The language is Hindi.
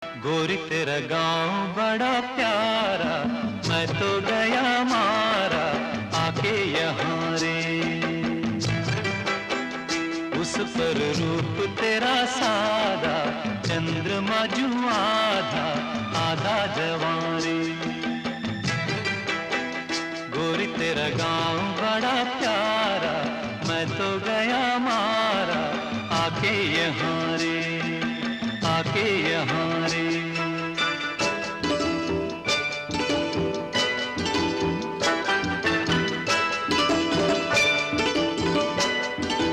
गोरी तेरा गांव बड़ा प्यारा, मैं तो गया मारा आके यहाँ रे। उस पर रूप तेरा सादा, चंद्रमा जू आधा आधा जवां रे। गोरी तेरा गांव बड़ा प्यारा, मैं तो गया मारा आके यहाँ रे।